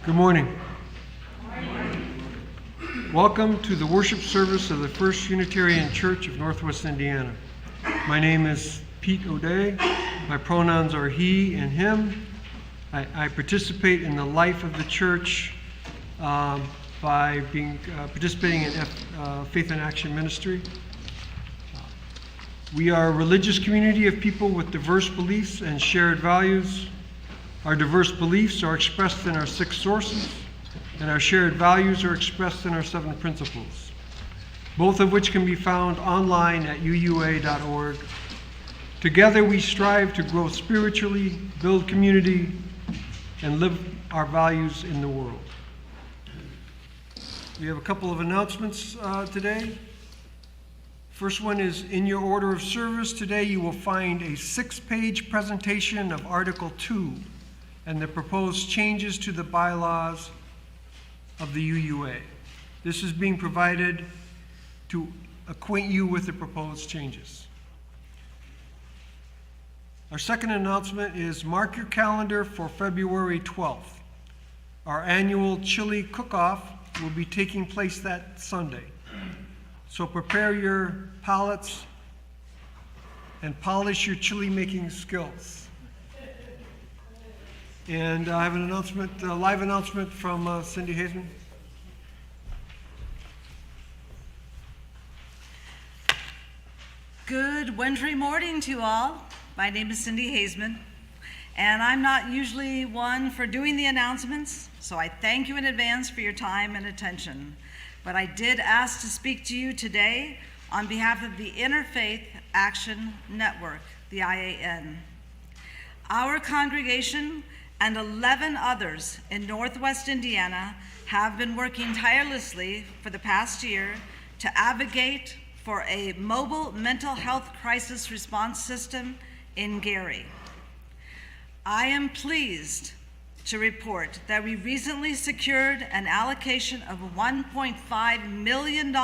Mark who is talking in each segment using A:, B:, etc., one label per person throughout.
A: Good morning. Welcome to the worship service of the First Unitarian Church of Northwest Indiana. My name is Pete O'Day. My pronouns are he and him. I participate in the life of the church by participating in Faith in Action Ministry. We are a religious community of people with diverse beliefs and shared values. Our diverse beliefs are expressed in our 6 sources, and our shared values are expressed in our 7 principles, both of which can be found online at uua.org. Together we strive to grow spiritually, build community, and live our values in the world. We have a couple of announcements today. First one is in your order of service. Today you will find a 6-page presentation of Article 2 and the proposed changes to the bylaws of the UUA. This is being provided to acquaint you with the proposed changes. Our second announcement is mark your calendar for February 12th. Our annual chili cook-off will be taking place that Sunday. So prepare your palates and polish your chili making skills. And I have an announcement, a live announcement from Cindy Hazeman.
B: Good wintry morning to you all. My name is Cindy Hazeman, and I'm not usually one for doing the announcements, so I thank you in advance for your time and attention. But I did ask to speak to you today on behalf of the Interfaith Action Network, the IAN. Our congregation and 11 others in Northwest Indiana have been working tirelessly for the past year to advocate for a mobile mental health crisis response system in Gary. I am pleased to report that we recently secured an allocation of $1.5 million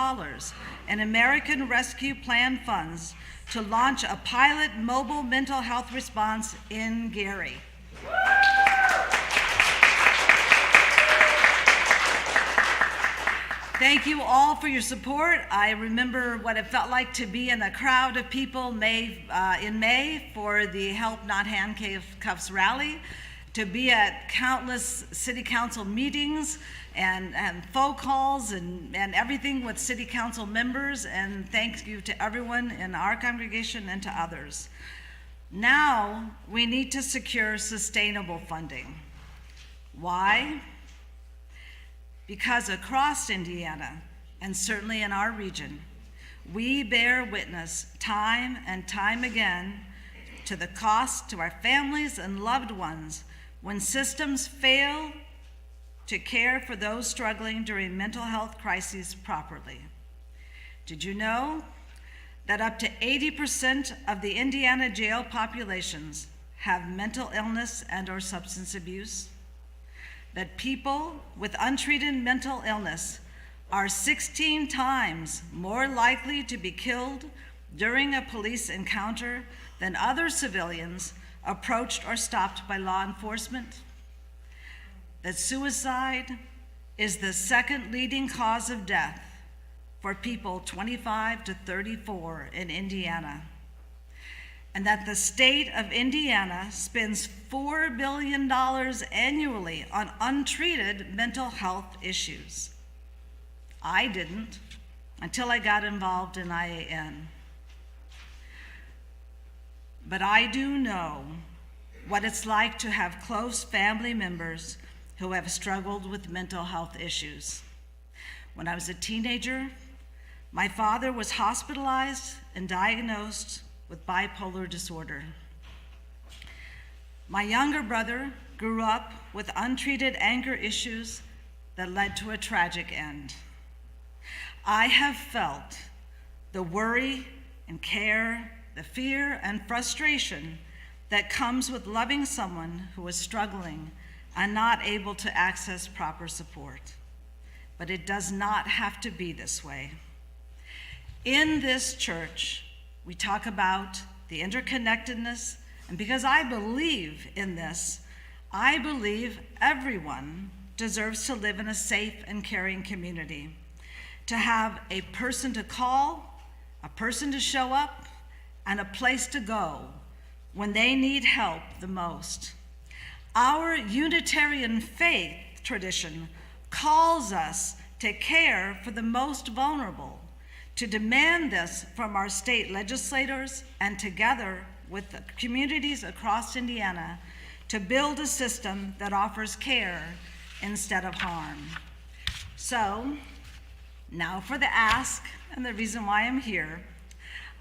B: in American Rescue Plan funds to launch a pilot mobile mental health response in Gary. Thank you all for your support. I remember what it felt like to be in a crowd of people in May for the Help Not Handcuffs rally, to be at countless city council meetings and phone calls and everything with city council members, and thank you to everyone in our congregation and to others. Now we need to secure sustainable funding. Why? Because across Indiana, and certainly in our region, we bear witness time and time again to the cost to our families and loved ones when systems fail to care for those struggling during mental health crises properly. Did you know that up to 80% of the Indiana jail populations have mental illness and/or substance abuse? That people with untreated mental illness are 16 times more likely to be killed during a police encounter than other civilians approached or stopped by law enforcement? That suicide is the second leading cause of death for people 25 to 34 in Indiana, and that the state of Indiana spends $4 billion annually on untreated mental health issues. I didn't until I got involved in IAN. But I do know what it's like to have close family members who have struggled with mental health issues. When I was a teenager, my father was hospitalized and diagnosed with bipolar disorder. My younger brother grew up with untreated anger issues that led to a tragic end. I have felt the worry and care, the fear and frustration that comes with loving someone who is struggling and not able to access proper support. But it does not have to be this way. In this church, we talk about the interconnectedness, and because I believe in this, I believe everyone deserves to live in a safe and caring community, to have a person to call, a person to show up, and a place to go when they need help the most. Our Unitarian faith tradition calls us to care for the most vulnerable, to demand this from our state legislators, and together with the communities across Indiana, to build a system that offers care instead of harm. So, now for the ask and the reason why I'm here.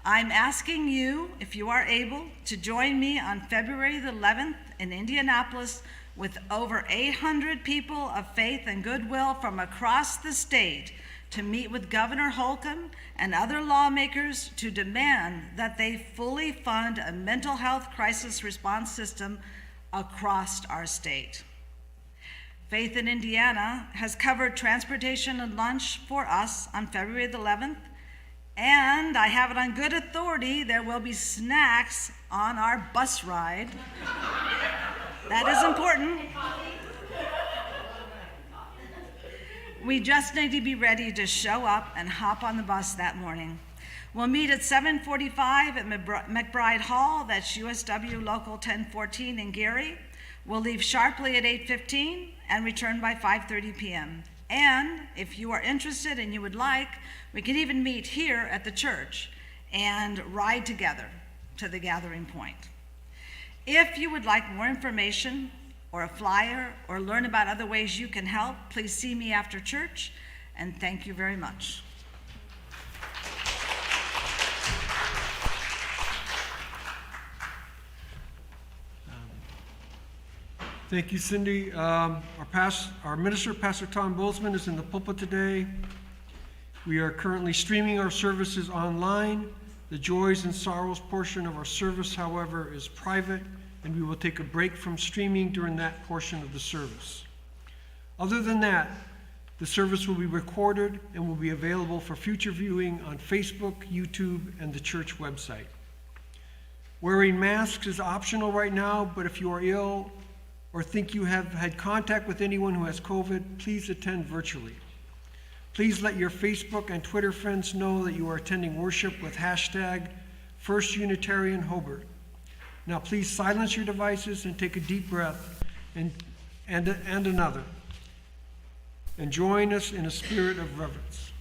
B: I'm asking you, if you are able, to join me on February the 11th in Indianapolis with over 800 people of faith and goodwill from across the state to meet with Governor Holcomb and other lawmakers to demand that they fully fund a mental health crisis response system across our state. Faith in Indiana has covered transportation and lunch for us on February the 11th, and I have it on good authority there will be snacks on our bus ride. That is important. We just need to be ready to show up and hop on the bus that morning. We'll meet at 7:45 at McBride Hall, that's USW Local 1014 in Gary. We'll leave sharply at 8:15 and return by 5:30 p.m. And if you are interested and you would like, we can even meet here at the church and ride together to the gathering point. If you would like more information or a flyer or learn about other ways you can help, please see me after church, and thank you very much.
A: Thank you, Cindy. Our minister, Pastor Tom Bozeman, is in the pulpit today. We are currently streaming our services online. The joys and sorrows portion of our service, however, is private, and we will take a break from streaming during that portion of the service. Other than that, the service will be recorded and will be available for future viewing on Facebook, YouTube, and the church website. Wearing masks is optional right now, but if you are ill or think you have had contact with anyone who has COVID, please attend virtually. Please let your Facebook and Twitter friends know that you are attending worship with hashtag First Unitarian Hobart. Now please silence your devices and take a deep breath and another, and join us in a spirit of reverence.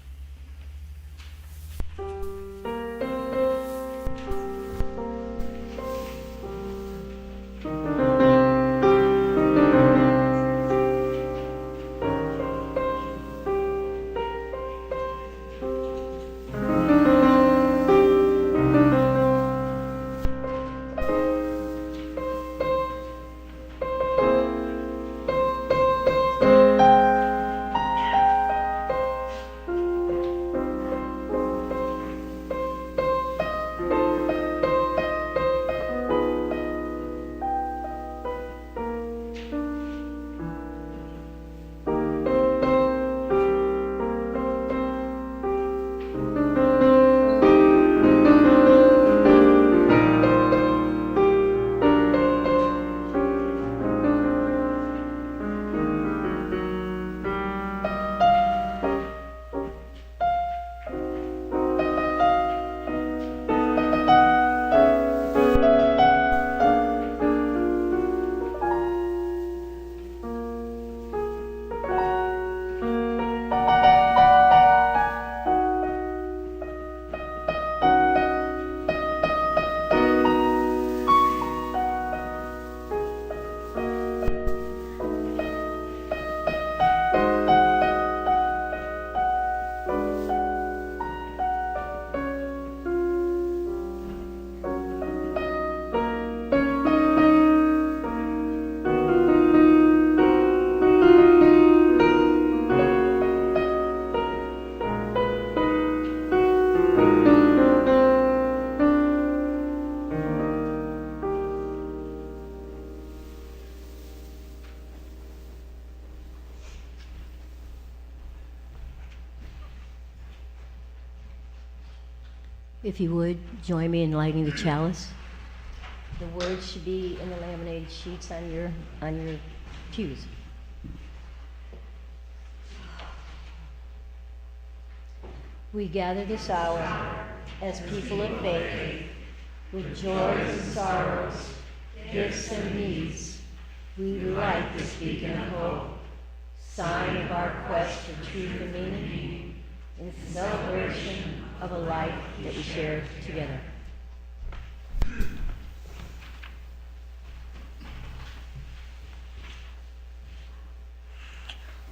C: If you would, join me in lighting the chalice. The words should be in the laminated sheets on your pews. We gather this hour as people of faith, with joys and sorrows, gifts and needs. We light this beacon of hope, sign of our quest for truth and meaning, in celebration of a life that we share together.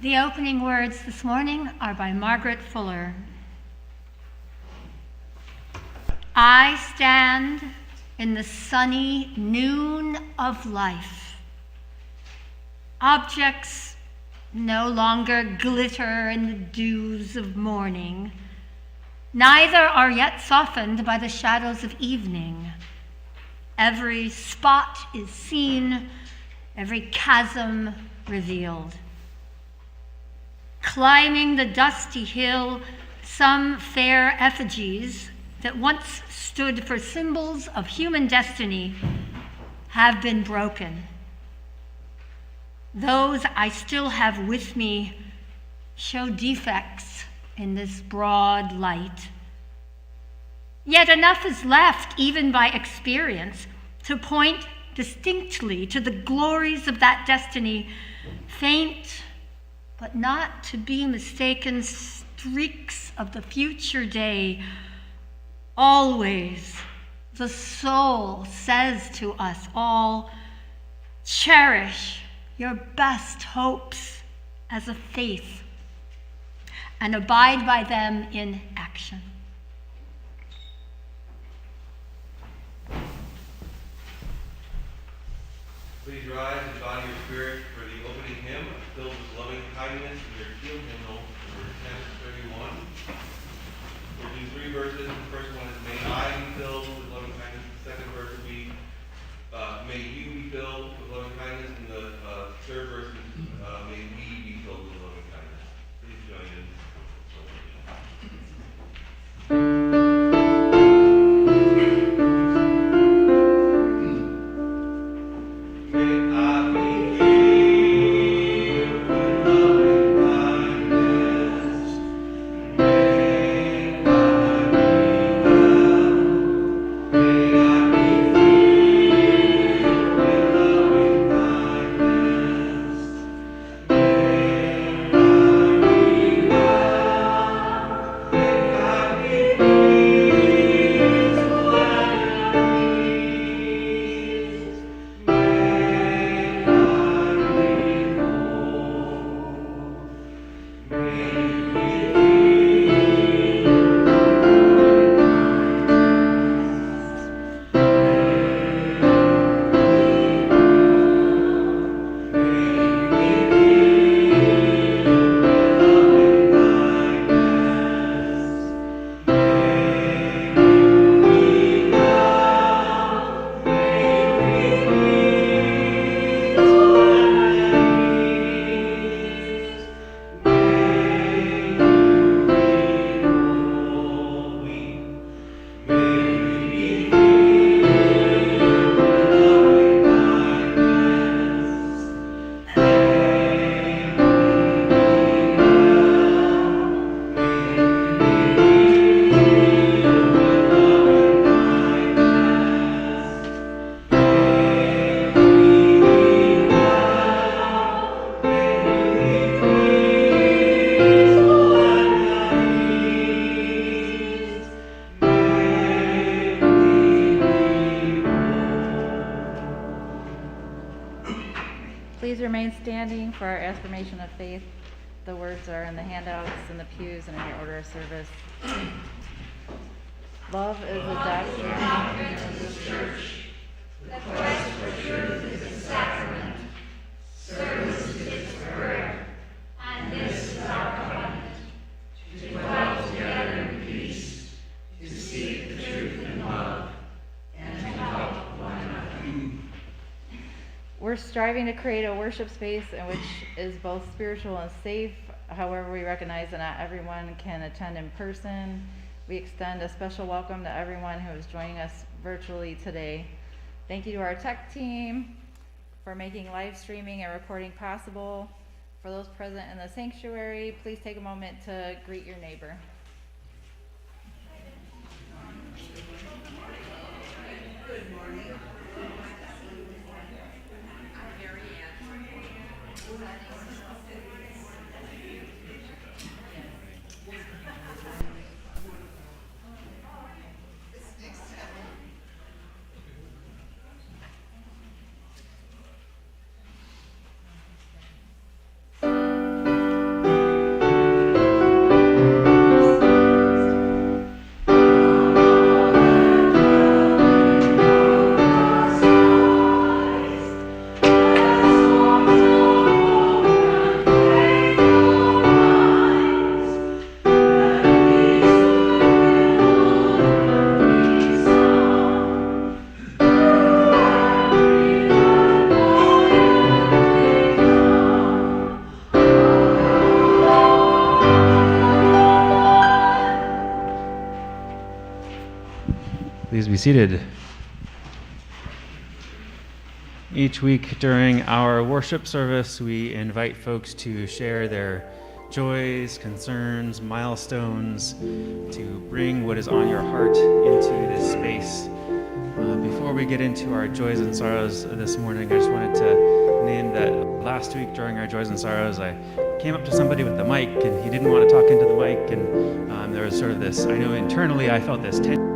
D: The opening words this morning are by Margaret Fuller. I stand in the sunny noon of life. Objects no longer glitter in the dews of morning. Neither are yet softened by the shadows of evening. Every spot is seen, every chasm revealed. Climbing the dusty hill, some fair effigies that once stood for symbols of human destiny have been broken. Those I still have with me show defects in this broad light. Yet enough is left, even by experience, to point distinctly to the glories of that destiny, faint but not to be mistaken streaks of the future day. Always the soul says to us all, cherish your best hopes as a faith and abide by them in action.
E: Please rise and bow your spirit for the opening hymn, Filled with Loving Kindness, in your field hymnal, number 1031. We'll do 3 verses. The first one is, May I be filled with loving kindness. The second verse will be, May you be filled with loving kindness. And the third verse is, May we be filled with loving kindness. Please join in.
F: Please remain standing for our affirmation of faith. The words are in the handouts, in the pews, and in your order of service. Love is the doctrine of this church. The quest for truth is a sacrament. Service is its prayer. And this is our covenant. To dwell together in peace. To seek the truth in love. And to help one another. We're striving to create a worship space in which is both spiritual and safe. However, we recognize that not everyone can attend in person. We extend a special welcome to everyone who is joining us virtually today. Thank you to our tech team for making live streaming and recording possible. For those present in the sanctuary, please take a moment to greet your neighbor.
G: be seated. Each week during our worship service, we invite folks to share their joys, concerns, milestones, to bring what is on your heart into this space. Before we get into our joys and sorrows this morning, I just wanted to name that last week during our joys and sorrows, I came up to somebody with the mic, and he didn't want to talk into the mic, and there was sort of this, I know internally I felt this tension.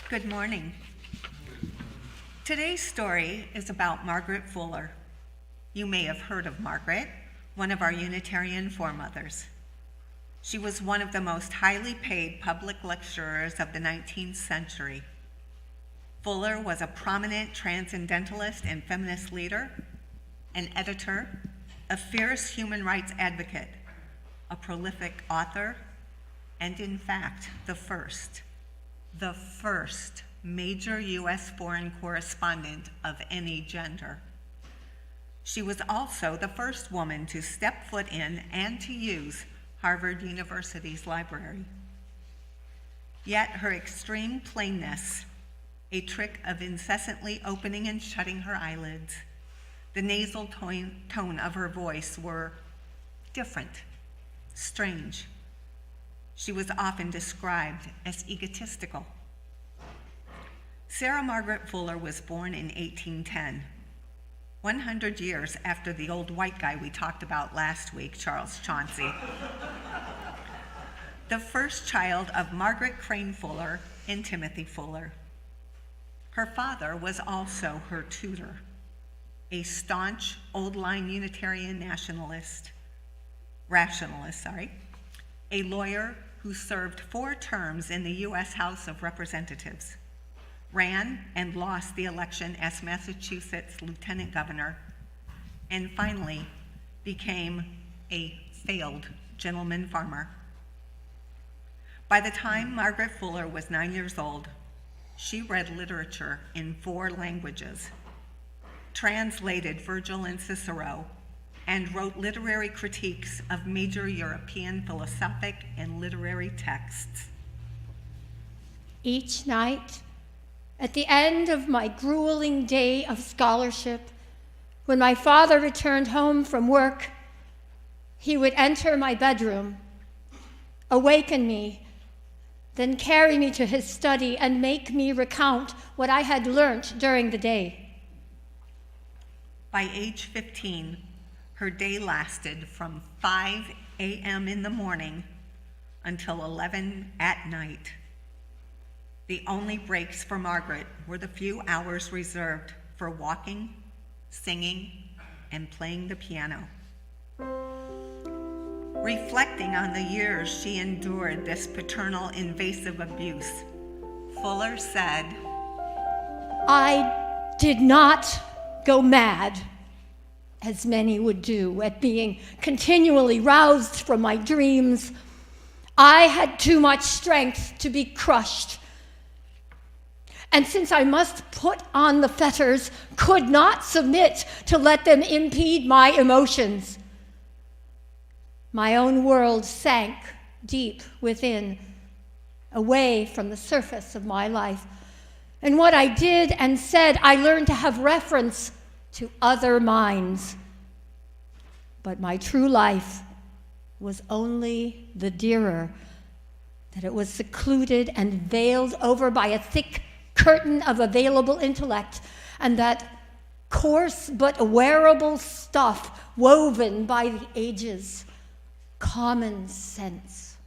H: Good morning. Today's story is about Margaret Fuller. You may have heard of Margaret, one of our Unitarian foremothers. She was one of the most highly paid public lecturers of the 19th century. Fuller was a prominent transcendentalist and feminist leader, an editor, a fierce human rights advocate, a prolific author, and in fact, the first major U.S. foreign correspondent of any gender. She was also the first woman to step foot in and to use Harvard University's library. Yet her extreme plainness, a trick of incessantly opening and shutting her eyelids, the nasal tone of her voice were different, strange. She was often described as egotistical. Sarah Margaret Fuller was born in 1810, 100 years after the old white guy we talked about last week, Charles Chauncey. The first child of Margaret Crane Fuller and Timothy Fuller. Her father was also her tutor, a staunch old-line Unitarian rationalist, a lawyer who served 4 terms in the U.S. House of Representatives, ran and lost the election as Massachusetts lieutenant governor, and finally became a failed gentleman farmer. By the time Margaret Fuller was 9 years old, she read literature in 4 languages, translated Virgil and Cicero, and wrote literary critiques of major European philosophic and literary texts.
D: Each night, at the end of my grueling day of scholarship, when my father returned home from work, he would enter my bedroom, awaken me, then carry me to his study and make me recount what I had learnt during the day.
H: By age 15, her day lasted from 5 a.m. in the morning until 11 at night. The only breaks for Margaret were the few hours reserved for walking, singing, and playing the piano. Reflecting on the years she endured this paternal invasive abuse, Fuller said,
D: I did not go mad, as many would do, at being continually roused from my dreams. I had too much strength to be crushed. And since I must put on the fetters, could not submit to let them impede my emotions. My own world sank deep within, away from the surface of my life. And what I did and said, I learned to have reference to other minds. But my true life was only the dearer that it was secluded and veiled over by a thick curtain of available intellect, and that coarse but wearable stuff woven by the ages, common sense.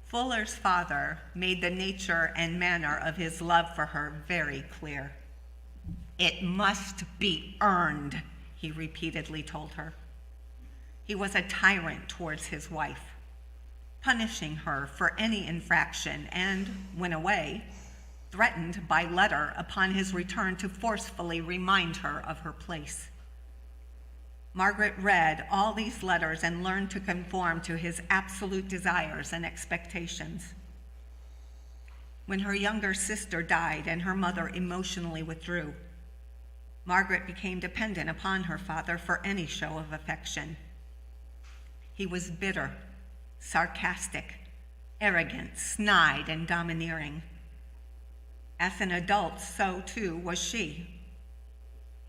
H: Fuller's father made the nature and manner of his love for her very clear. It must be earned, he repeatedly told her. He was a tyrant towards his wife, punishing her for any infraction and, when away, threatened by letter upon his return to forcefully remind her of her place. Margaret read all these letters and learned to conform to his absolute desires and expectations. When her younger sister died and her mother emotionally withdrew, Margaret became dependent upon her father for any show of affection. He was bitter, sarcastic, arrogant, snide, and domineering. As an adult, so too was she.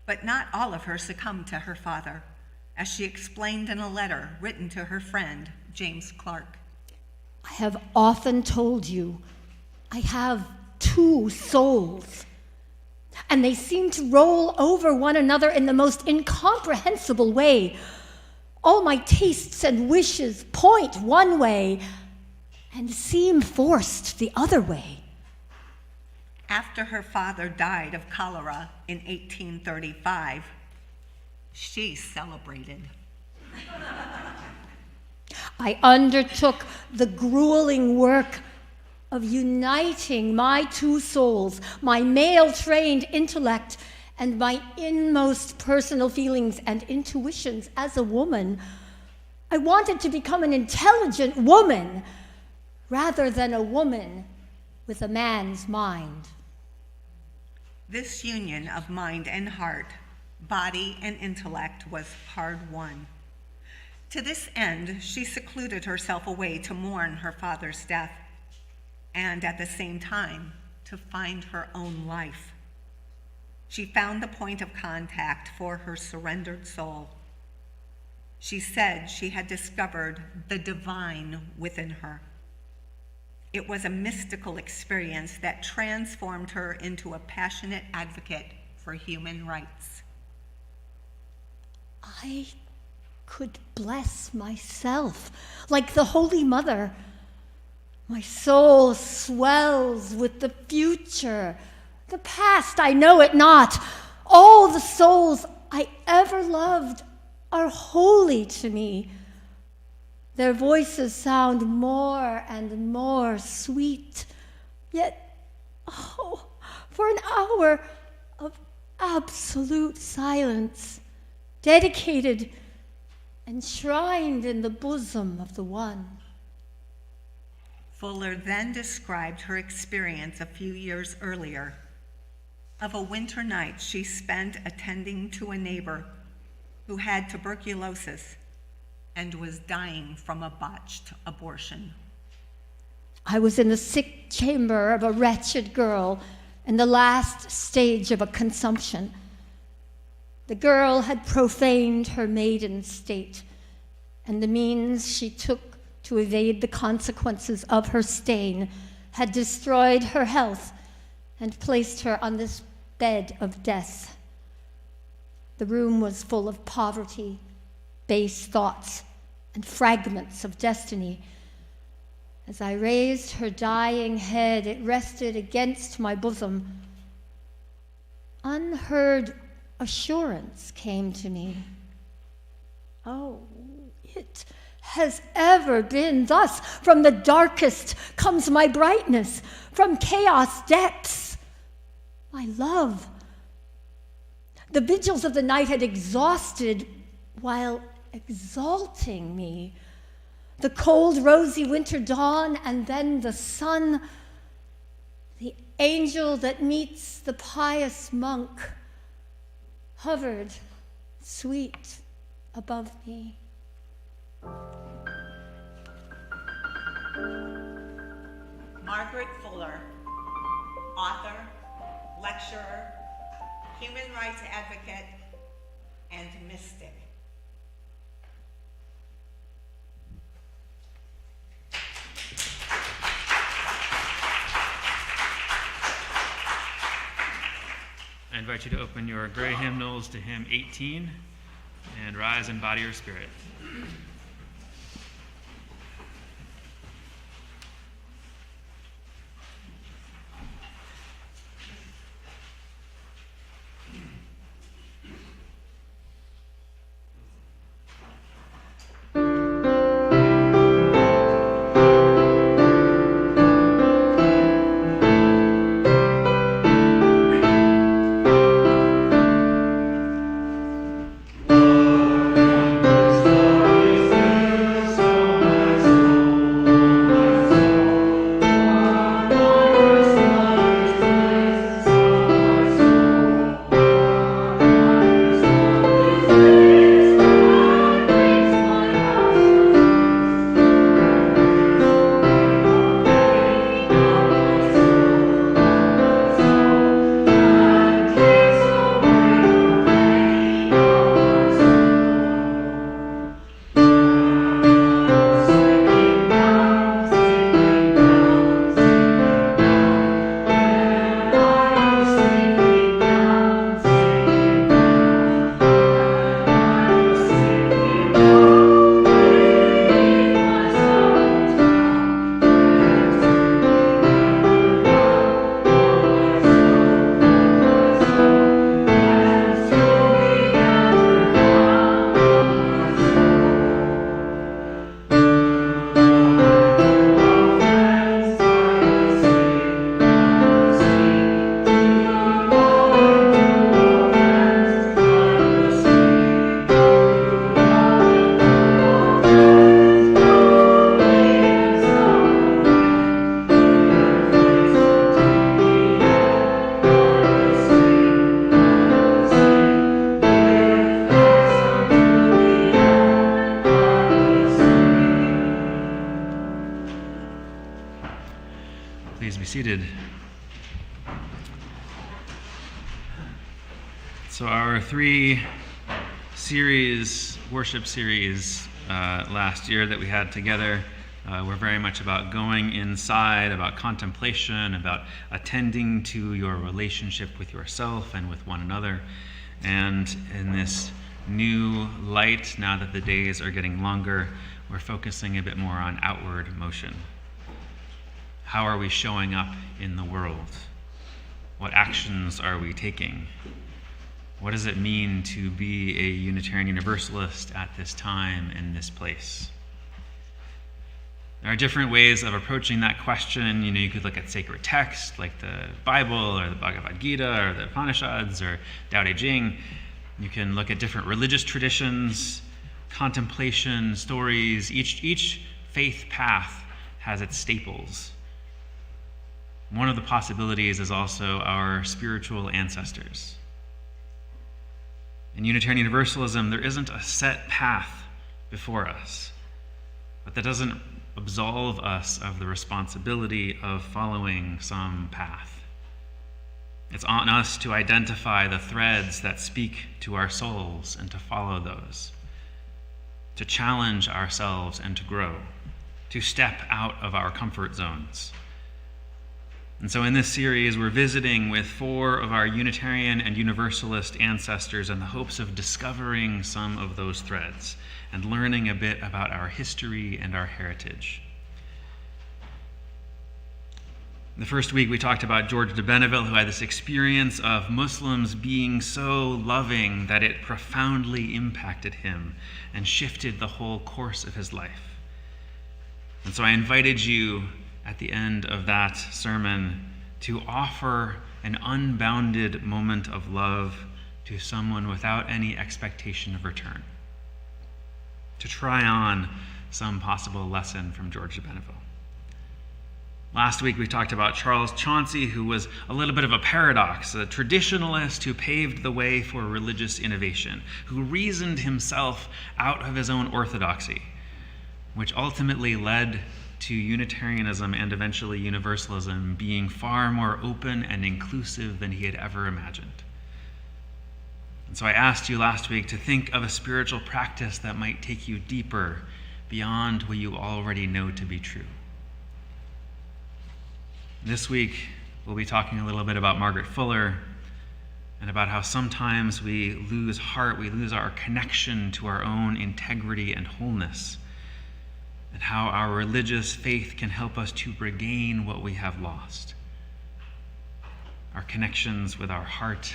H: But not all of her succumbed to her father, as she explained in a letter written to her friend, James Clark.
D: I have often told you, I have 2 souls, and they seem to roll over one another in the most incomprehensible way. All my tastes and wishes point one way and seem forced the other way.
H: After her father died of cholera in 1835, she celebrated.
D: I undertook the grueling work of uniting my two souls, my male-trained intellect and my inmost personal feelings and intuitions as a woman. I wanted to become an intelligent woman rather than a woman with a man's mind.
H: This union of mind and heart, body and intellect was hard won. To this end, she secluded herself away to mourn her father's death, and at the same time, to find her own life. She found the point of contact for her surrendered soul. She said she had discovered the divine within her. It was a mystical experience that transformed her into a passionate advocate for human rights.
D: I could bless myself like the Holy Mother. My soul swells with the future. The past, I know it not. All the souls I ever loved are holy to me. Their voices sound more and more sweet. Yet, oh, for an hour of absolute silence, dedicated, enshrined in the bosom of the One.
H: Fuller then described her experience a few years earlier of a winter night she spent attending to a neighbor who had tuberculosis and was dying from a botched abortion.
D: I was in the sick chamber of a wretched girl in the last stage of a consumption. The girl had profaned her maiden state, and the means she took to evade the consequences of her stain had destroyed her health and placed her on this bed of death. The room was full of poverty, base thoughts, and fragments of destiny. As I raised her dying head, it rested against my bosom. Unheard assurance came to me. Oh, it has ever been thus. From the darkest comes my brightness, from chaos depths, my love. The vigils of the night had exhausted while exalting me. The cold, rosy winter dawn, and then the sun, the angel that meets the pious monk, hovered sweet above me.
H: Margaret Fuller, author, lecturer, human rights advocate, and mystic.
G: I invite you to open your gray hymnals to hymn 18 and rise in body or spirit.
F: Stars
G: Please be seated. So our three worship series last year that we had together were very much about going inside, about contemplation, about attending to your relationship with yourself and with one another. And in this new light, now that the days are getting longer, we're focusing a bit more on outward motion. How are we showing up in the world? What actions are we taking? What does it mean to be a Unitarian Universalist at this time in this place? There are different ways of approaching that question. You could look at sacred text like the Bible or the Bhagavad Gita or the Upanishads or Tao Te Ching. You can look at different religious traditions, contemplation, stories. Each faith path has its staples. One of the possibilities is also our spiritual ancestors. In Unitarian Universalism, there isn't a set path before us, but that doesn't absolve us of the responsibility of following some path. It's on us to identify the threads that speak to our souls and to follow those, to challenge ourselves and to grow, to step out of our comfort zones. And so in this series, we're visiting with 4 of our Unitarian and Universalist ancestors in the hopes of discovering some of those threads and learning a bit about our history and our heritage. The first week, we talked about George de Benneville, who had this experience of Muslims being so loving that it profoundly impacted him and shifted the whole course of his life. And so I invited you at the end of that sermon to offer an unbounded moment of love to someone without any expectation of return, to try on some possible lesson from George de Benneville. Last week we talked about Charles Chauncey, who was a little bit of a paradox, a traditionalist who paved the way for religious innovation, who reasoned himself out of his own orthodoxy, which ultimately led to Unitarianism and eventually Universalism being far more open and inclusive than he had ever imagined. And so I asked you last week to think of a spiritual practice that might take you deeper beyond what you already know to be true. This week, we'll be talking a little bit about Margaret Fuller and about how sometimes we lose heart, we lose our connection to our own integrity and wholeness, and how our religious faith can help us to regain what we have lost. Our connections with our heart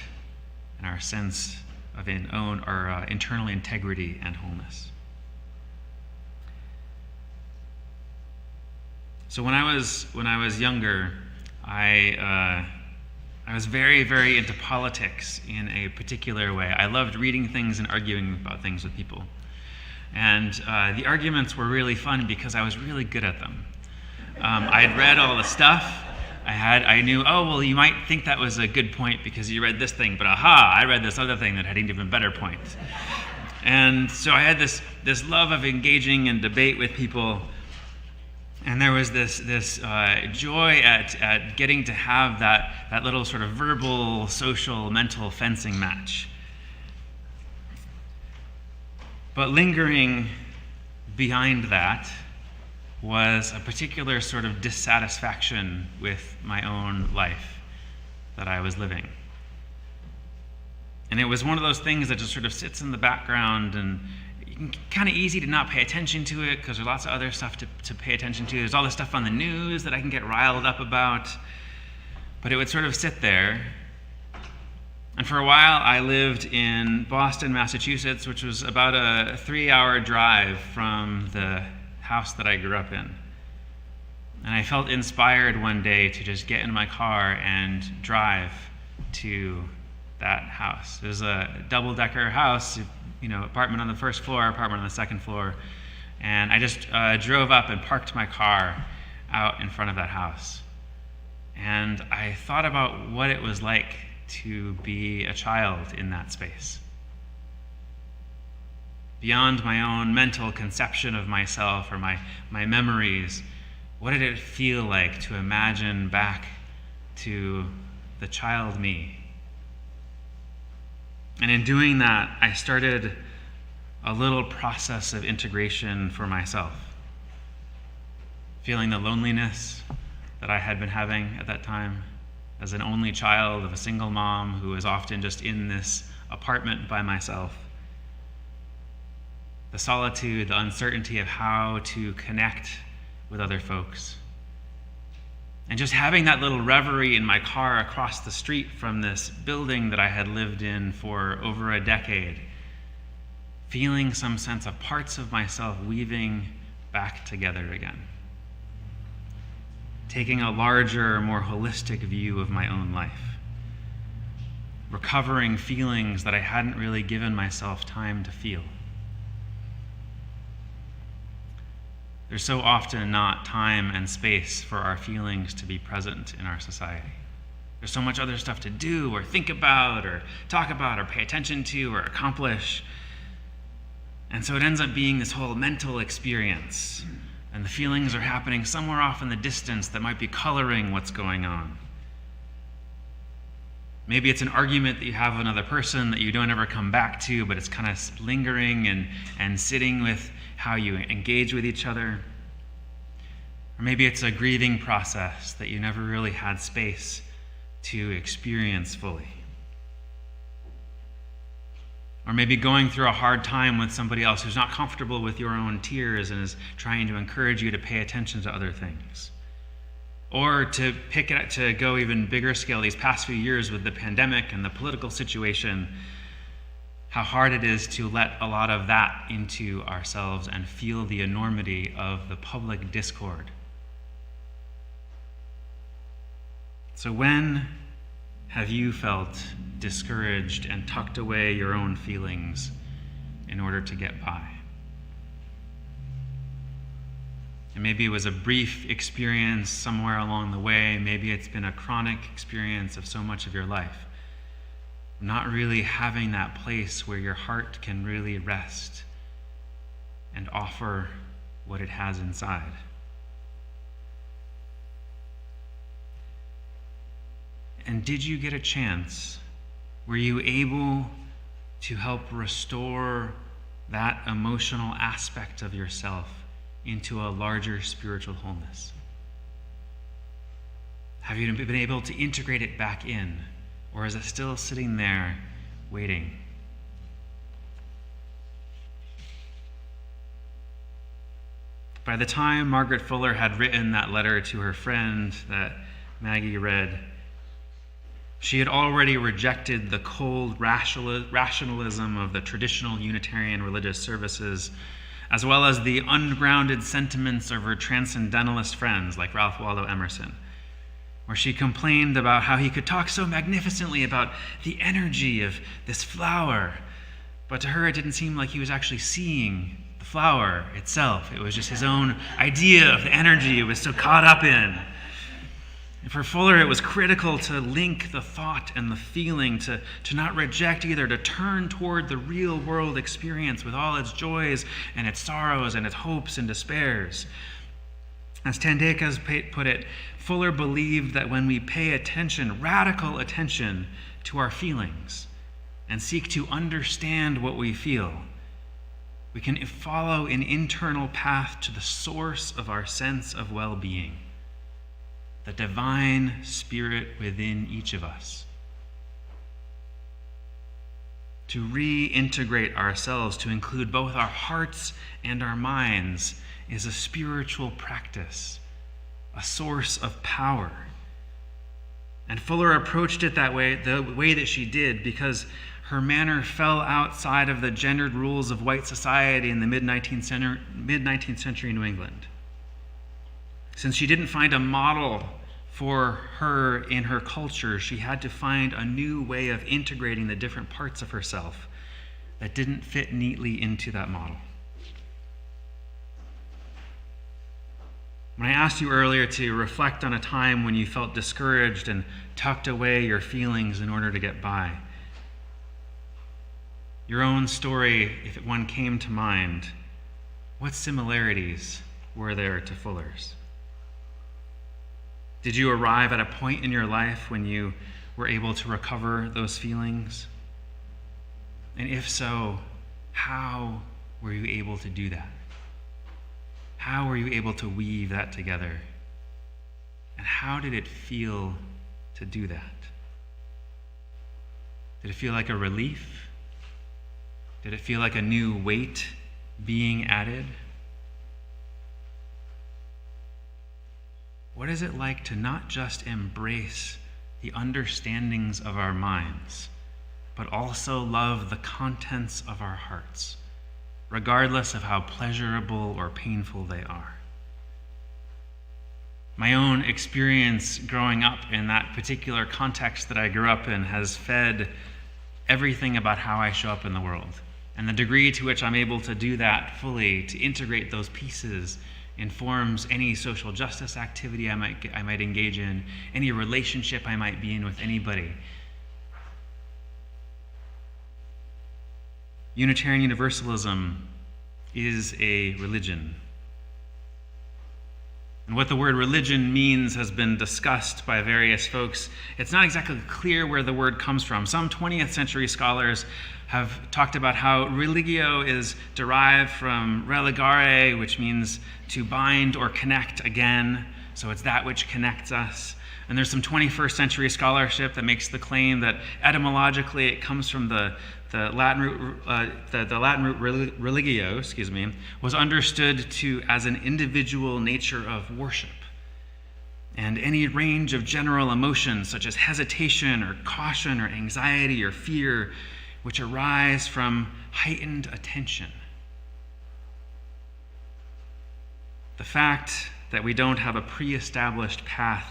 G: and our sense of our internal integrity and wholeness. So when I was younger, I was very, very into politics in a particular way. I loved reading things and arguing about things with people. And the arguments were really fun because I was really good at them. I had read all the stuff. I knew, oh, well, you might think that was a good point because you read this thing, but aha, I read this other thing that had an even better point. And so I had this love of engaging in debate with people, and there was this joy at getting to have that little sort of verbal, social, mental fencing match. But lingering behind that was a particular sort of dissatisfaction with my own life that I was living. And it was one of those things that just sort of sits in the background, and kind of easy to not pay attention to it because there's lots of other stuff to pay attention to. There's all this stuff on the news that I can get riled up about. But it would sort of sit there. And for a while, I lived in Boston, Massachusetts, which was about a 3-hour drive from the house that I grew up in. And I felt inspired one day to just get in my car and drive to that house. It was a double-decker house, apartment on the first floor, apartment on the second floor. And I just drove up and parked my car out in front of that house. And I thought about what it was like to be a child in that space. Beyond my own mental conception of myself or my memories, What did it feel like to imagine back to the child me? And in doing that, I started a little process of integration for myself, feeling the loneliness that I had been having at that time as an only child of a single mom who was often just in this apartment by myself. The solitude, the uncertainty of how to connect with other folks. And just having that little reverie in my car across the street from this building that I had lived in for over a decade, feeling some sense of parts of myself weaving back together again. Taking a larger, more holistic view of my own life. Recovering feelings that I hadn't really given myself time to feel. There's so often not time and space for our feelings to be present in our society. There's so much other stuff to do or think about or talk about or pay attention to or accomplish. And so it ends up being this whole mental experience. And the feelings are happening somewhere off in the distance that might be coloring what's going on. Maybe it's an argument that you have with another person that you don't ever come back to, but it's kind of lingering and sitting with how you engage with each other. Or maybe it's a grieving process that you never really had space to experience fully. Or maybe going through a hard time with somebody else who's not comfortable with your own tears and is trying to encourage you to pay attention to other things. Or to go even bigger scale these past few years with the pandemic and the political situation, how hard it is to let a lot of that into ourselves and feel the enormity of the public discord. So when have you felt discouraged and tucked away your own feelings in order to get by? And maybe it was a brief experience somewhere along the way. Maybe it's been a chronic experience of so much of your life. Not really having that place where your heart can really rest and offer what it has inside. And did you get a chance? Were you able to help restore that emotional aspect of yourself into a larger spiritual wholeness? Have you been able to integrate it back in, or is it still sitting there waiting? By the time Margaret Fuller had written that letter to her friend that Maggie read, she had already rejected the cold rationalism of the traditional Unitarian religious services, as well as the ungrounded sentiments of her transcendentalist friends like Ralph Waldo Emerson, where she complained about how he could talk so magnificently about the energy of this flower, but to her it didn't seem like he was actually seeing the flower itself. It was just his own idea of the energy it was so caught up in. And for Fuller, it was critical to link the thought and the feeling, to not reject either, to turn toward the real world experience with all its joys and its sorrows and its hopes and despairs. As Tandeka's put it, Fuller believed that when we pay attention, radical attention, to our feelings and seek to understand what we feel, we can follow an internal path to the source of our sense of well-being, the divine spirit within each of us. To reintegrate ourselves, to include both our hearts and our minds, is a spiritual practice, a source of power. And Fuller approached it that way, the way that she did, because her manner fell outside of the gendered rules of white society in the mid-19th century New England. Since she didn't find a model for her in her culture, she had to find a new way of integrating the different parts of herself that didn't fit neatly into that model. When I asked you earlier to reflect on a time when you felt discouraged and tucked away your feelings in order to get by, your own story, if one came to mind, what similarities were there to Fuller's? Did you arrive at a point in your life when you were able to recover those feelings? And if so, how were you able to do that? How were you able to weave that together? And how did it feel to do that? Did it feel like a relief? Did it feel like a new weight being added? What is it like to not just embrace the understandings of our minds, but also love the contents of our hearts, regardless of how pleasurable or painful they are? My own experience growing up in that particular context that I grew up in has fed everything about how I show up in the world. And the degree to which I'm able to do that fully, to integrate those pieces, informs any social justice activity I might engage in, any relationship I might be in with anybody. Unitarian Universalism is a religion. And what the word religion means has been discussed by various folks. It's not exactly clear where the word comes from. Some 20th century scholars have talked about how religio is derived from religare, which means to bind or connect again. So it's that which connects us. And there's some 21st century scholarship that makes the claim that etymologically it comes from the Latin root religio, was understood as an individual nature of worship. And any range of general emotions such as hesitation or caution or anxiety or fear which arise from heightened attention. The fact that we don't have a pre-established path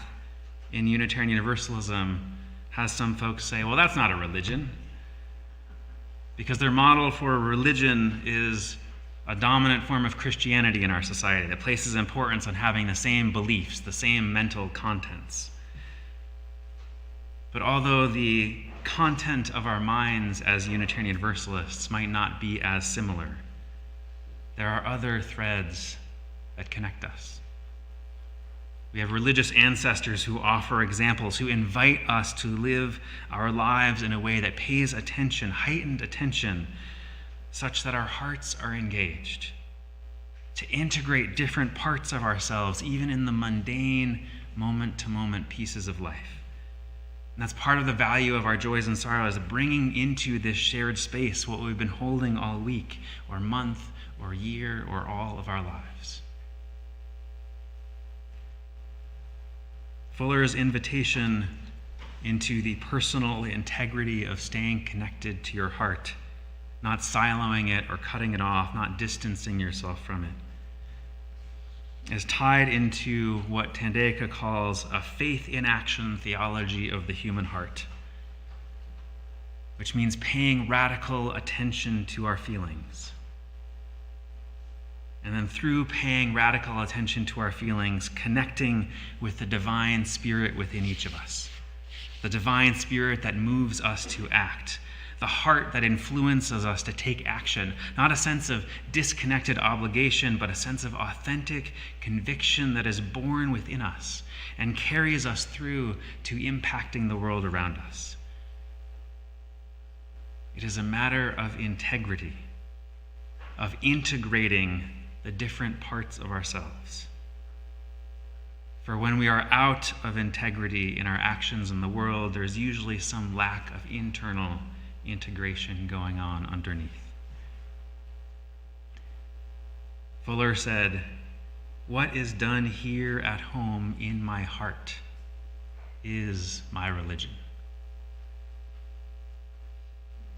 G: in Unitarian Universalism has some folks say, well, that's not a religion. Because their model for religion is a dominant form of Christianity in our society that places importance on having the same beliefs, the same mental contents. But although the content of our minds as Unitarian Universalists might not be as similar, there are other threads that connect us. We have religious ancestors who offer examples, who invite us to live our lives in a way that pays attention, heightened attention, such that our hearts are engaged, to integrate different parts of ourselves, even in the mundane, moment-to-moment pieces of life. And that's part of the value of our joys and sorrows, bringing into this shared space what we've been holding all week, or month, or year, or all of our lives. Fuller's invitation into the personal integrity of staying connected to your heart, not siloing it or cutting it off, not distancing yourself from it, is tied into what Tandeka calls a faith in action theology of the human heart, which means paying radical attention to our feelings. And then through paying radical attention to our feelings, connecting with the divine spirit within each of us, the divine spirit that moves us to act, the heart that influences us to take action, not a sense of disconnected obligation, but a sense of authentic conviction that is born within us and carries us through to impacting the world around us. It is a matter of integrity, of integrating the different parts of ourselves. For when we are out of integrity in our actions in the world, there's usually some lack of internal integration going on underneath. Fuller said, "What is done here at home in my heart is my religion."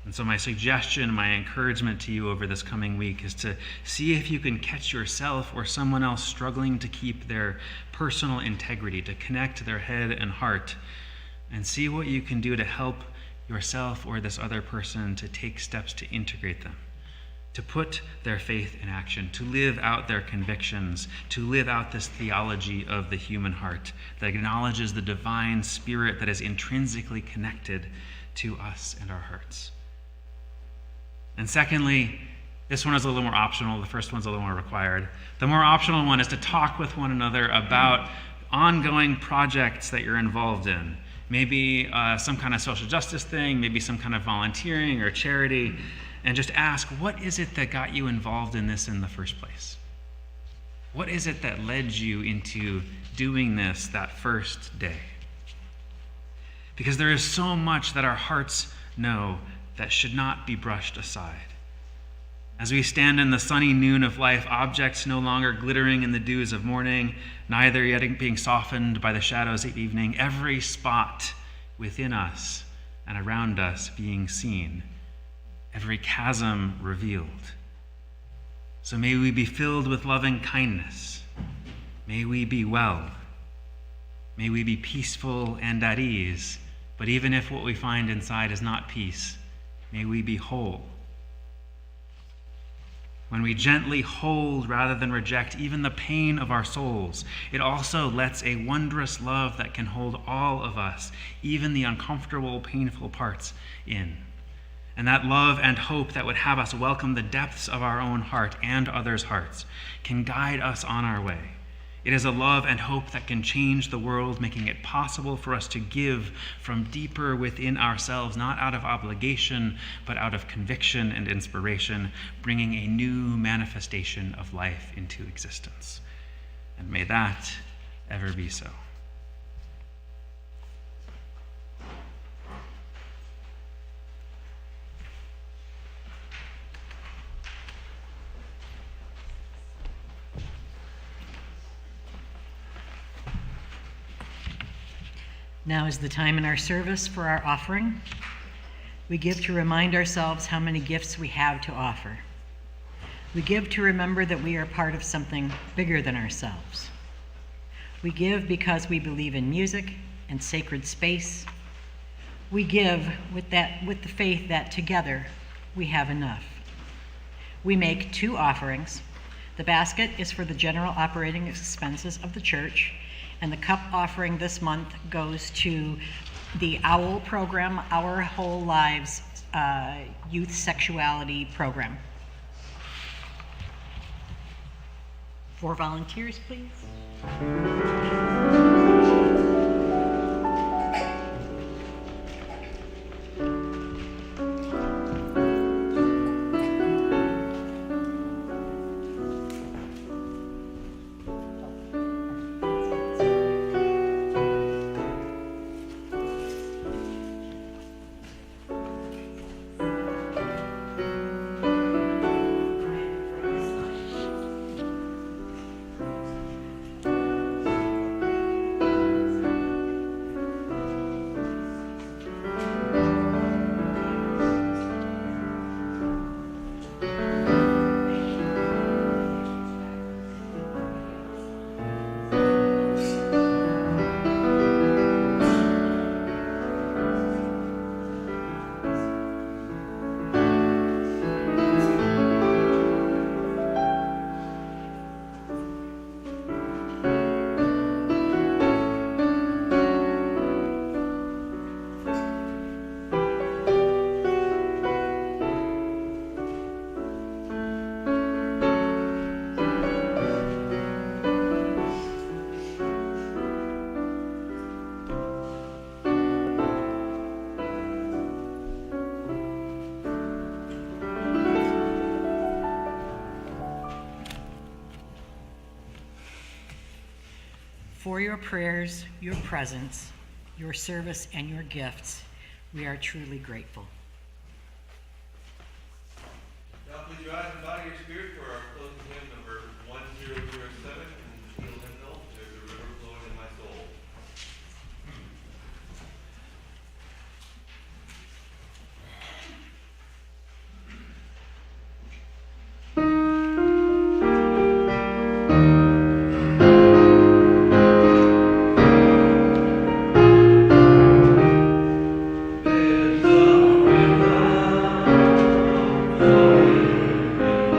G: And so my suggestion, my encouragement to you over this coming week is to see if you can catch yourself or someone else struggling to keep their personal integrity, to connect their head and heart, and see what you can do to help yourself or this other person to take steps to integrate them, to put their faith in action, to live out their convictions, to live out this theology of the human heart that acknowledges the divine spirit that is intrinsically connected to us and our hearts. And secondly, this one is a little more optional. The first one's a little more required. The more optional one is to talk with one another about ongoing projects that you're involved in. Maybe some kind of social justice thing, maybe some kind of volunteering or charity, and just ask, what is it that got you involved in this in the first place? What is it that led you into doing this that first day? Because there is so much that our hearts know that should not be brushed aside. As we stand in the sunny noon of life, objects no longer glittering in the dews of morning, neither yet being softened by the shadows of evening, every spot within us and around us being seen, every chasm revealed. So may we be filled with loving kindness. May we be well. May we be peaceful and at ease. But even if what we find inside is not peace, may we be whole. When we gently hold rather than reject even the pain of our souls, it also lets a wondrous love that can hold all of us, even the uncomfortable, painful parts, in. And that love and hope that would have us welcome the depths of our own heart and others' hearts can guide us on our way. It is a love and hope that can change the world, making it possible for us to give from deeper within ourselves, not out of obligation, but out of conviction and inspiration, bringing a new manifestation of life into existence. And may that ever be so.
I: Now is the time in our service for our offering. We give to remind ourselves how many gifts we have to offer. We give to remember that we are part of something bigger than ourselves. We give because we believe in music and sacred space. We give with the faith that together we have enough. We make 2 offerings. The basket is for the general operating expenses of the church, and the cup offering this month goes to the OWL program, Our Whole Lives Youth Sexuality Program. 4 volunteers, please. For your prayers, your presence, your service, and your gifts, we are truly grateful.
E: Now please rise and bow your spirit for our closing hymn number 1007, and Heal Hymnal, There's a River Flowing in My Soul.
F: There's a river flowing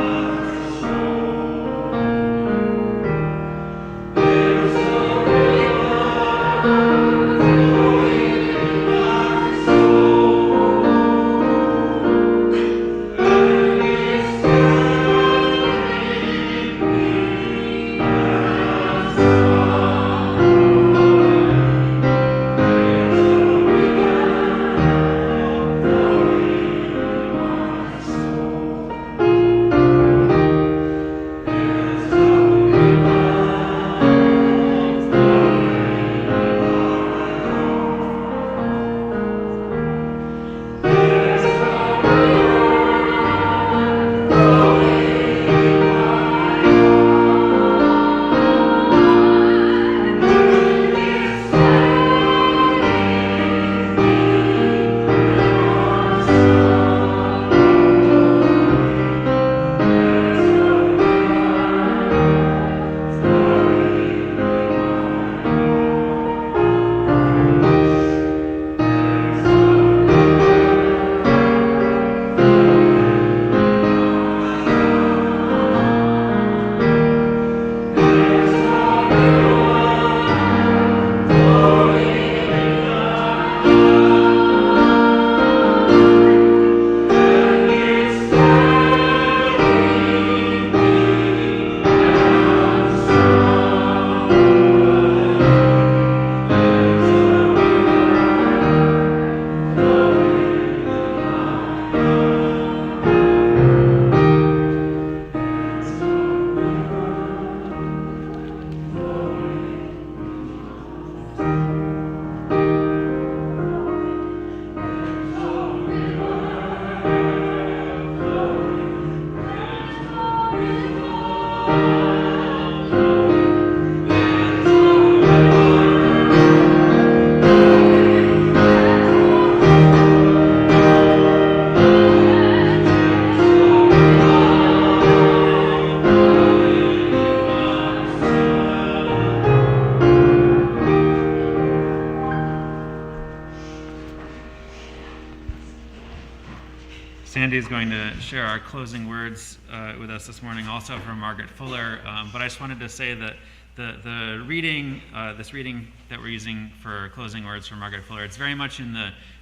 G: Sandy is going to share our closing words with us this morning, also from Margaret Fuller. But I just wanted to say that the reading, this reading that we're using for closing words from Margaret Fuller, it's very much in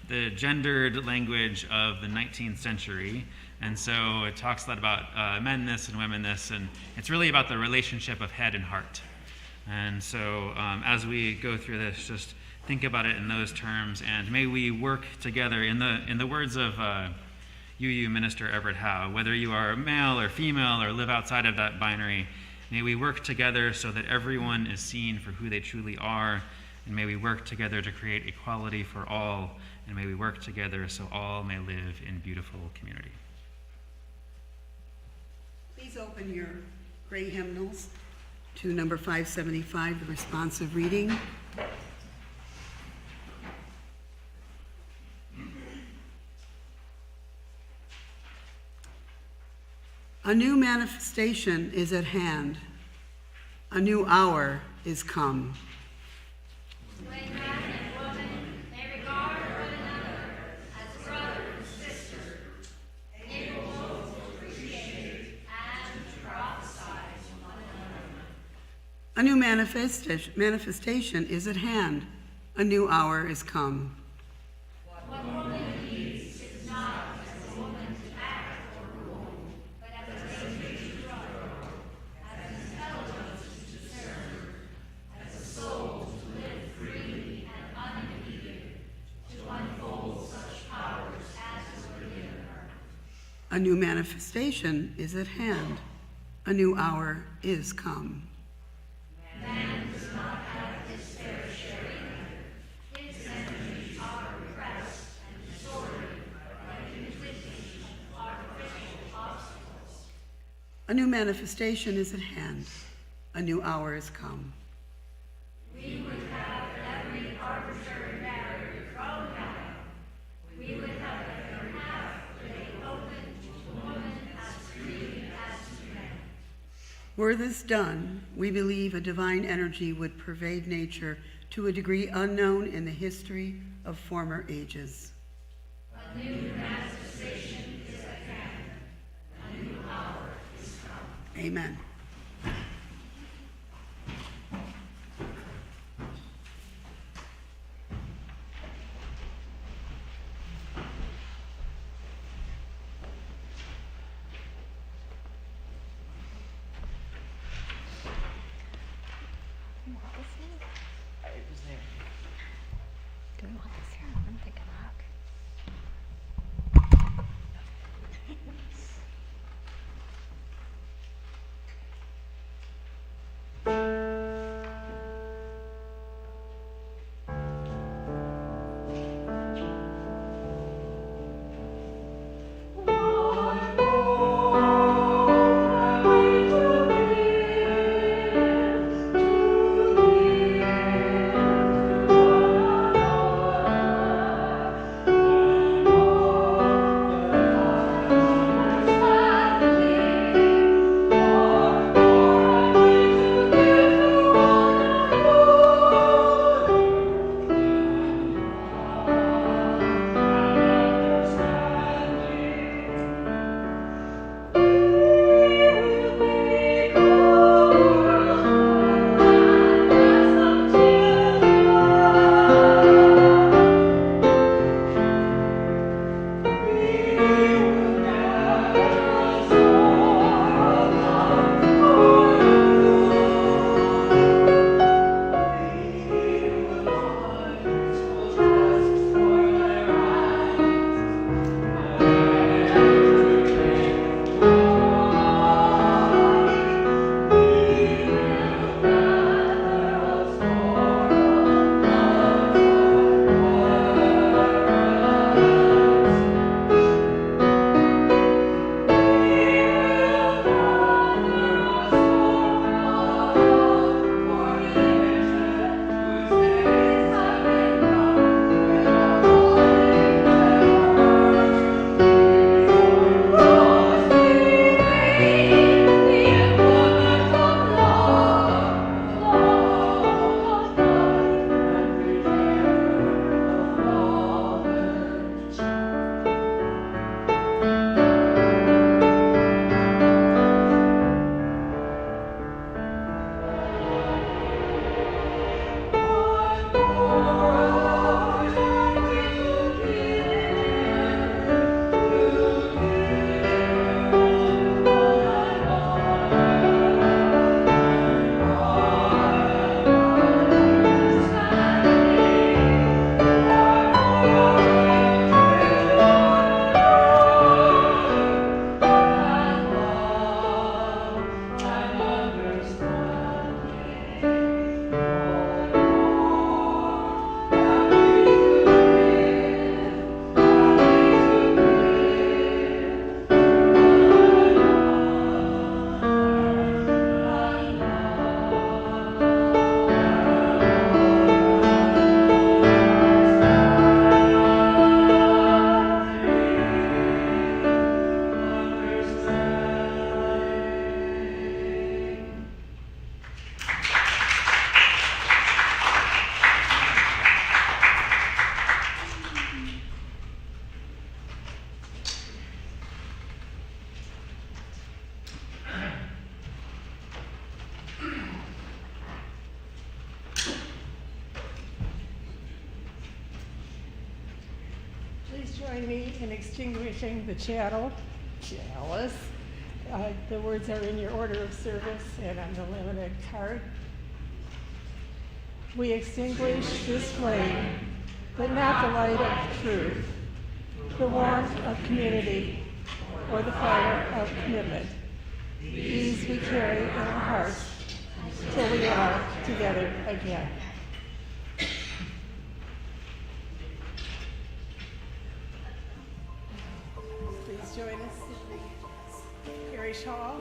G: the gendered language of the 19th century. And so it talks a lot about men this and women this, and it's really about the relationship of head and heart. And so as we go through this, just think about it in those terms, and may we work together in the words of UU Minister Everett Howe, whether you are male or female or live outside of that binary, may we work together so that everyone is seen for who they truly are, and may we work together to create equality for all, and may we work together so all may live in beautiful community.
J: Please open your gray hymnals to number 575, the responsive reading. A new manifestation is at hand. A new hour is come.
F: When man and woman may regard one another as brother and sister, able both to appreciate and to prophesy to one another.
J: A new manifestation is at hand. A new hour is come.
F: What woman needs is not as a woman to act or rule, but as a baby to grow, as intelligence to discern, as a soul to live freely and unimpeded, to unfold such powers as were given her.
J: A new manifestation is at hand. A new hour is come.
F: Man does not have his fair share either. His energies are repressed and distorted by conflicting artificial obstacles.
J: A new manifestation is at hand. A new hour is come.
F: We would have every arbitrary barrier thrown down. We would have every pathway open to woman as freely as to men.
J: Were this done, we believe a divine energy would pervade nature to a degree unknown in the history of former ages.
F: A new manifestation is at hand. A new hour is come.
J: Amen.
D: Do we want this here? I'm thinking rock.
K: please join me in extinguishing the chalice. The words are in your order of service and on the limited card. We extinguish this flame, but not the light of truth, the warmth of community, or the fire of commitment. These we carry in our hearts till we are together again. Please join us in the parish hall.